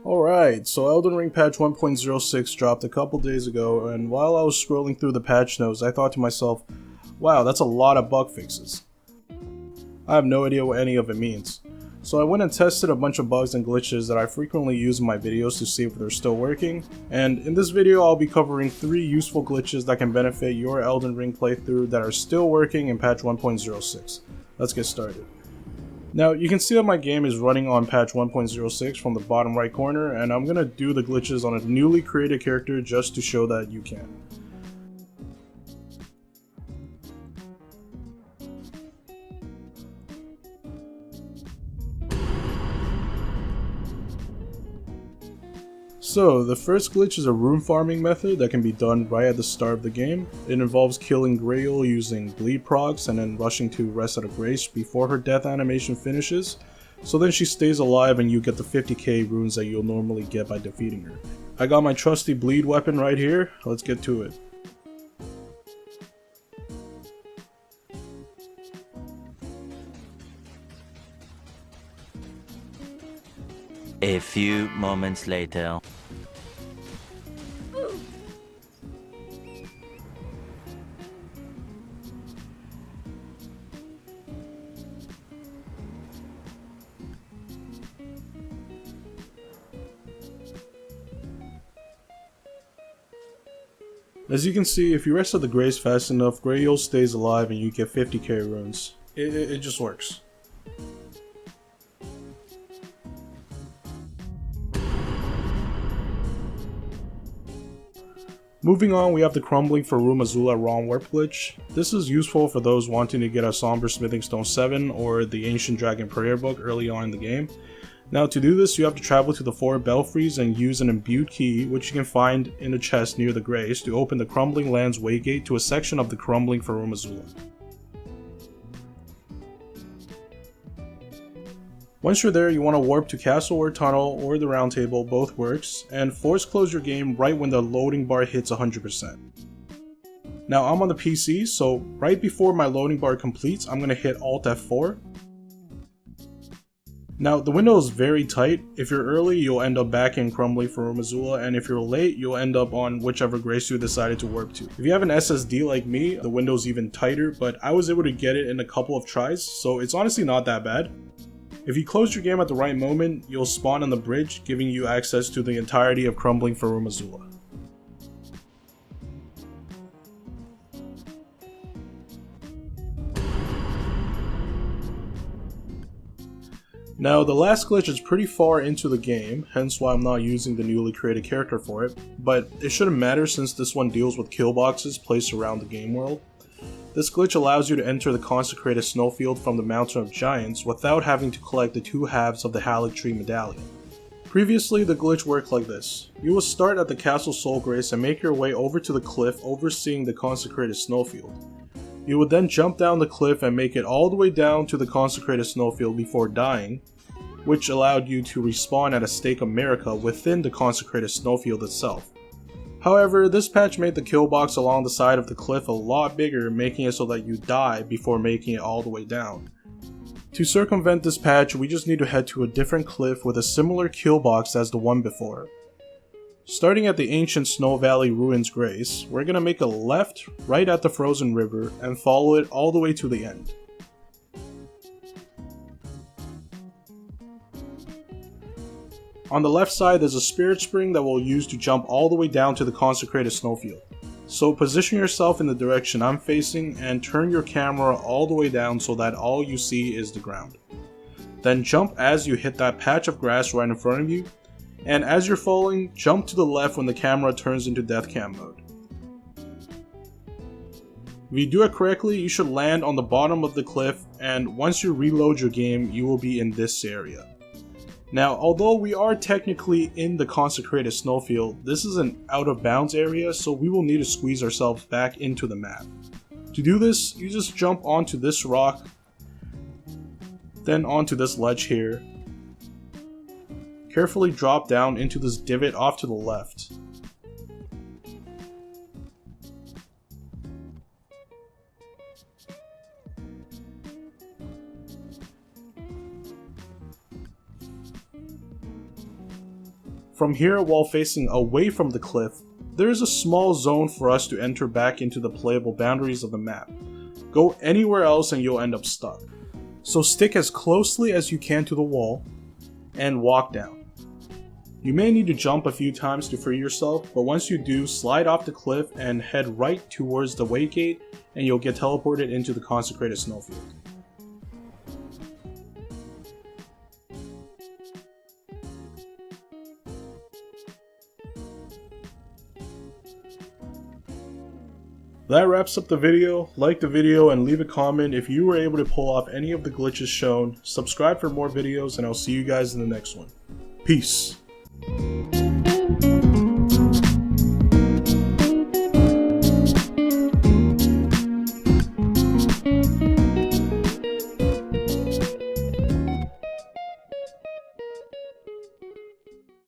Alright, so Elden Ring patch 1.06 dropped a couple days ago, and while I was scrolling through the patch notes, I thought to myself, wow, that's a lot of bug fixes. I have no idea what any of it means. So I went and tested a bunch of bugs and glitches that I frequently use in my videos to see if they're still working, and in this video I'll be covering 3 useful glitches that can benefit your Elden Ring playthrough that are still working in patch 1.06. Let's get started. Now, you can see that my game is running on patch 1.06 from the bottom right corner, and I'm gonna do the glitches on a newly created character just to show that you can. So, the first glitch is a rune farming method that can be done right at the start of the game. It involves killing Greyoll using bleed procs and then rushing to rest at a grace before her death animation finishes, so then she stays alive and you get the 50k runes that you'll normally get by defeating her. I got my trusty bleed weapon right here, let's get to it. A few moments later. As you can see, if you rest at the grace fast enough, Greyoll stays alive and you get 50k runes. It just works. Moving on, we have the Crumbling Farum Azula Raw Warp glitch. This is useful for those wanting to get a Somber Smithing Stone 7 or the Ancient Dragon Prayer Book early on in the game. Now to do this, you have to travel to the 4 belfries and use an imbued key, which you can find in a chest near the grace, to open the Crumbling Lands Waygate to a section of the Crumbling Farum Azula. Once you're there, you want to warp to Castle or Tunnel or the Round Table, both works, and force close your game right when the loading bar hits 100%. Now I'm on the PC, so right before my loading bar completes, I'm going to hit Alt F4. Now the window is very tight. If you're early, you'll end up back in Crumbling Farum Azula, and if you're late, you'll end up on whichever grace you decided to warp to. If you have an SSD like me, the window's even tighter, but I was able to get it in a couple of tries, so it's honestly not that bad. If you close your game at the right moment, you'll spawn on the bridge, giving you access to the entirety of Crumbling Farum Azula. Now, the last glitch is pretty far into the game, hence why I'm not using the newly created character for it, but it shouldn't matter since this one deals with kill boxes placed around the game world. This glitch allows you to enter the Consecrated Snowfield from the Mountain of Giants without having to collect the 2 halves of the Halic Tree Medallion. Previously, the glitch worked like this. You will start at the Castle Soul Grace and make your way over to the cliff overseeing the Consecrated Snowfield. You would then jump down the cliff and make it all the way down to the Consecrated Snowfield before dying, which allowed you to respawn at a Stake of America within the Consecrated Snowfield itself. However, this patch made the kill box along the side of the cliff a lot bigger, making it so that you die before making it all the way down. To circumvent this patch, we just need to head to a different cliff with a similar kill box as the one before. Starting at the ancient Snow Valley Ruins Grace, we're going to make a left right at the Frozen River and follow it all the way to the end. On the left side, there's a spirit spring that we'll use to jump all the way down to the Consecrated Snowfield. So position yourself in the direction I'm facing and turn your camera all the way down so that all you see is the ground. Then jump as you hit that patch of grass right in front of you, and as you're falling, jump to the left when the camera turns into death cam mode. If you do it correctly, you should land on the bottom of the cliff, and once you reload your game, you will be in this area. Now, although we are technically in the Consecrated Snowfield, this is an out of bounds area, so we will need to squeeze ourselves back into the map. To do this, you just jump onto this rock, then onto this ledge here. Carefully drop down into this divot off to the left. From here, while facing away from the cliff, there is a small zone for us to enter back into the playable boundaries of the map. Go anywhere else and you'll end up stuck. So stick as closely as you can to the wall and walk down. You may need to jump a few times to free yourself, but once you do, slide off the cliff and head right towards the way gate and you'll get teleported into the Consecrated Snowfield. That wraps up the video. Like the video and leave a comment if you were able to pull off any of the glitches shown. Subscribe for more videos and I'll see you guys in the next one. Peace.